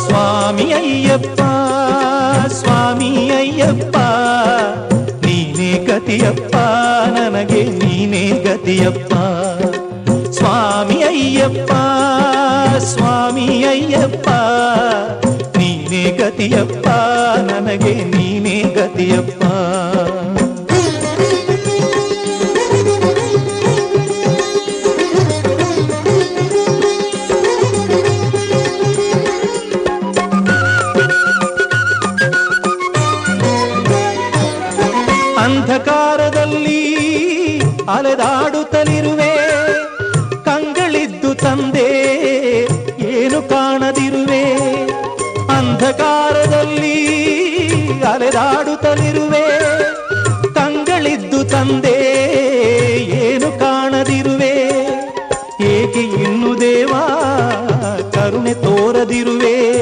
ಸ್ವಾಮಿ ಅಯ್ಯಪ್ಪ ಸ್ವಾಮಿ ಅಯ್ಯಪ್ಪ ನೀನೇ ಗತಿಯಪ್ಪ ನನಗೆ ನೀನೇ ಗತಿಯಪ್ಪ ಸ್ವಾಮಿ ಅಯ್ಯಪ್ಪ ಸ್ವಾಮಿ ಅಯ್ಯಪ್ಪ ನೀನೇ ಗತಿಯಪ್ಪ ನನಗೆ ನೀನೇ ಗತಿಯಪ್ಪ ಅಂಧಕಾರದಲ್ಲಿ ಅಲೆದಾಡುತ್ತಲಿರುವೆ ಕಂಗಳಿದ್ದು ತಂದೆ ಏನು ಕಾಣದಿರುವೆ ಅಂಧಕಾರದಲ್ಲಿ ಅಲೆದಾಡುತ್ತಲಿರುವೆ ಕಂಗಳಿದ್ದು ತಂದೆ ಏನು ಕಾಣದಿರುವೆ ಏಕೆ ಇನ್ನು ದೇವಾ ಕರುಣೆ ತೋರದಿರುವೆ